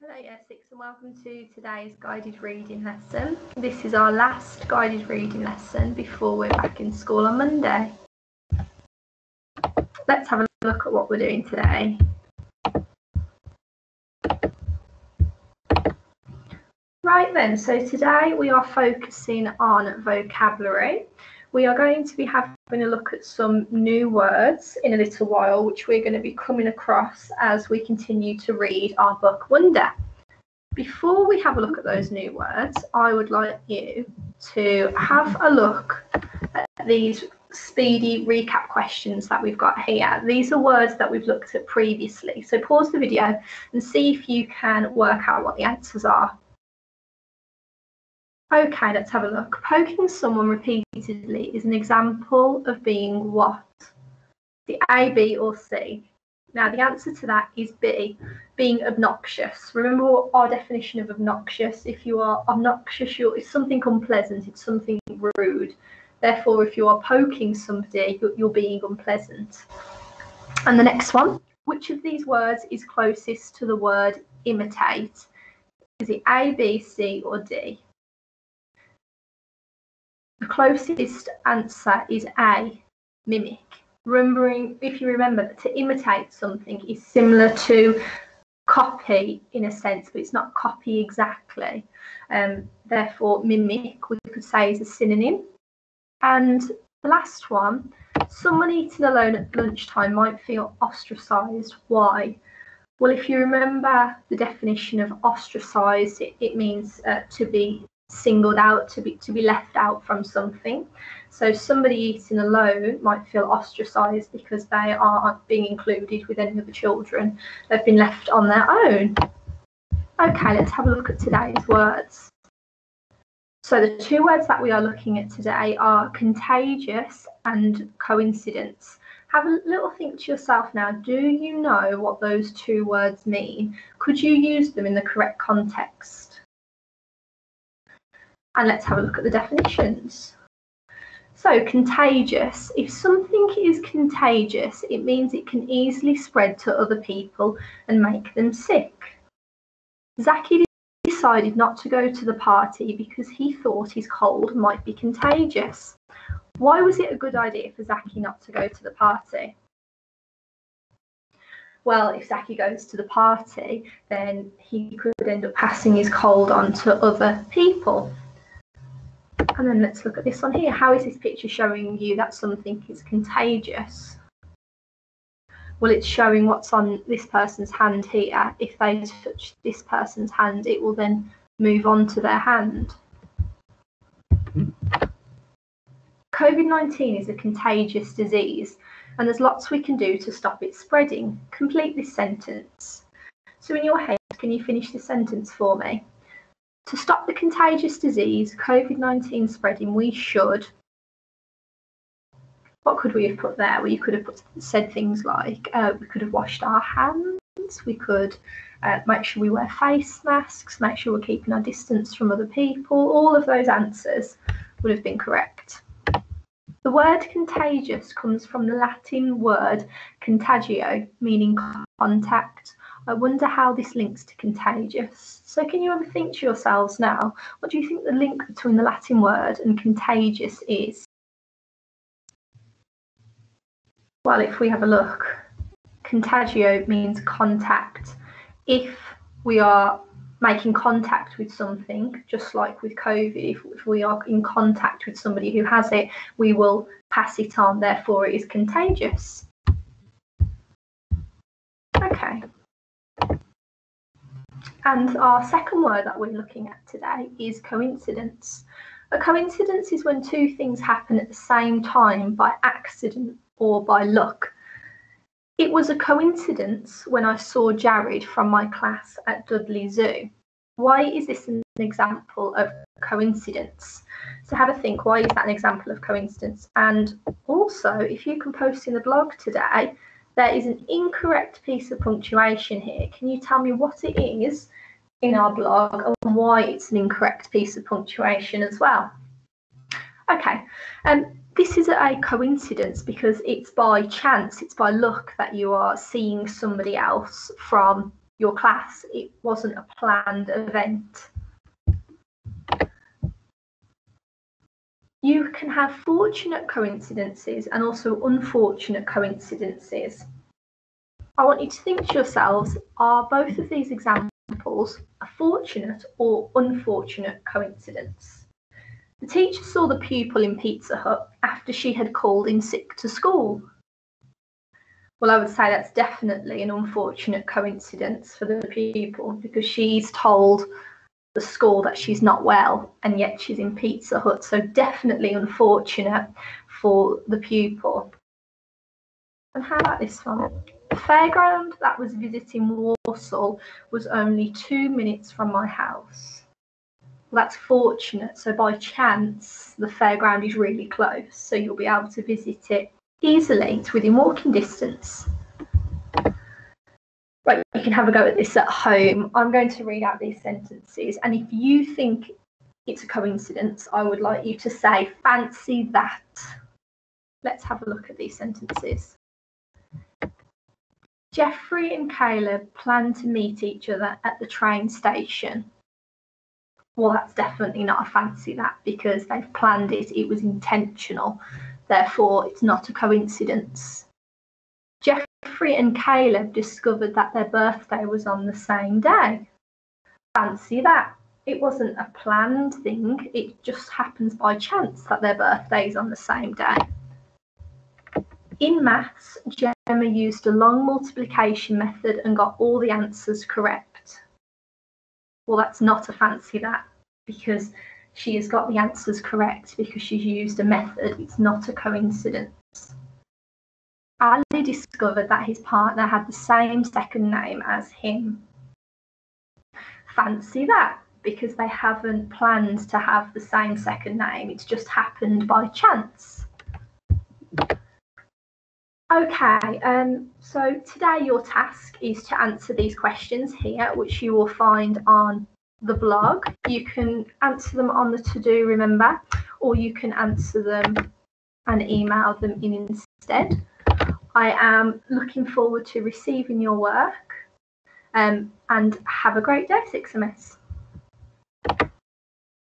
Hello Year 6 and welcome to today's guided reading lesson. This is our last guided reading lesson before we're back in school on Monday. Let's have a look at what we're doing today. Right then, so today we are focusing on vocabulary. We are going to be having a look at some new words in a little while, which we're going to be coming across as we continue to read our book Wonder. Before we have a look at those new words, I would like you to have a look at these speedy recap questions that we've got here. These are words that we've looked at previously. So pause the video and see if you can work out what the answers are. Okay, let's have a look. Poking someone repeatedly is an example of being what? The A, B or C? Now the answer to that is B, being obnoxious. Remember what our definition of obnoxious. If you are obnoxious, it's something unpleasant, it's something rude. Therefore, if you are poking somebody, you're being unpleasant. And the next one, which of these words is closest to the word imitate? Is it A, B, C or D? The closest answer is A, mimic. If you remember that to imitate something is similar to copy in a sense, but it's not copy exactly. Therefore, mimic we could say is a synonym. And the last one, someone eating alone at lunchtime might feel ostracised. Why? Well, if you remember the definition of ostracised, it means to be singled out, to be left out from something. So somebody eating alone might feel ostracised because they aren't being included with any other children. They've been left on their own. Okay, let's have a look at today's words. So the two words that we are looking at today are contagious and coincidence. Have a little think to yourself now. Do you know what those two words mean? Could you use them in the correct context? And let's have a look at the definitions. So contagious, if something is contagious, it means it can easily spread to other people and make them sick. Zaki decided not to go to the party because he thought his cold might be contagious. Why was it a good idea for Zaki not to go to the party? Well, if Zaki goes to the party, then he could end up passing his cold on to other people. And then let's look at this one here. How is this picture showing you that something is contagious? Well, it's showing what's on this person's hand here. If they touch this person's hand, it will then move on to their hand. COVID-19 is a contagious disease, and there's lots we can do to stop it spreading. Complete this sentence. So in your head, can you finish the sentence for me? To stop the contagious disease, COVID-19 spreading, we should. What could we have put there? Well, you could have said things like we could have washed our hands. We could make sure we wear face masks, make sure we're keeping our distance from other people. All of those answers would have been correct. The word contagious comes from the Latin word contagio, meaning contact. I wonder how this links to contagious. So can you ever think to yourselves now, what do you think the link between the Latin word and contagious is? Well, if we have a look, contagio means contact. If we are making contact with something, just like with COVID, if we are in contact with somebody who has it, we will pass it on, therefore it is contagious. Okay. And our second word that we're looking at today is coincidence. A coincidence is when two things happen at the same time by accident or by luck. It was a coincidence when I saw Jared from my class at Dudley Zoo. Why is this an example of coincidence? So have a think, why is that an example of coincidence? And also, if you can post in the blog today, there is an incorrect piece of punctuation here. Can you tell me what it is in our blog and why it's an incorrect piece of punctuation as well? Okay, this is a coincidence because it's by chance, it's by luck that you are seeing somebody else from your class. It wasn't a planned event. You can have fortunate coincidences and also unfortunate coincidences. I want you to think to yourselves, are both of these examples a fortunate or unfortunate coincidence? The teacher saw the pupil in Pizza Hut after she had called in sick to school. Well, I would say that's definitely an unfortunate coincidence for the pupil, because she's told the school that she's not well and yet she's in Pizza Hut. So definitely unfortunate for the pupil. And how about this one? The fairground that was visiting Walsall was only 2 minutes from my house. Well, that's fortunate. So by chance, the fairground is really close, so you'll be able to visit it easily. It's within walking distance. Right, you can have a go at this at home. I'm going to read out these sentences, and if you think it's a coincidence, I would like you to say, fancy that. Let's have a look at these sentences. Jeffrey and Caleb plan to meet each other at the train station. Well, that's definitely not a fancy that, because they've planned it. It was intentional. Therefore, it's not a coincidence. Jeffrey and Caleb discovered that their birthday was on the same day. Fancy that. It wasn't a planned thing. It just happens by chance that their birthday is on the same day. In maths, Gemma used a long multiplication method and got all the answers correct. Well, that's not a fancy that, because she has got the answers correct because she's used a method. It's not a coincidence. Ali discovered that his partner had the same second name as him. Fancy that, because they haven't planned to have the same second name. It's just happened by chance. Okay, so today your task is to answer these questions here, which you will find on the blog. You can answer them on the to-do, remember, or you can answer them and email them in instead. I am looking forward to receiving your work, and have a great day, 6MS.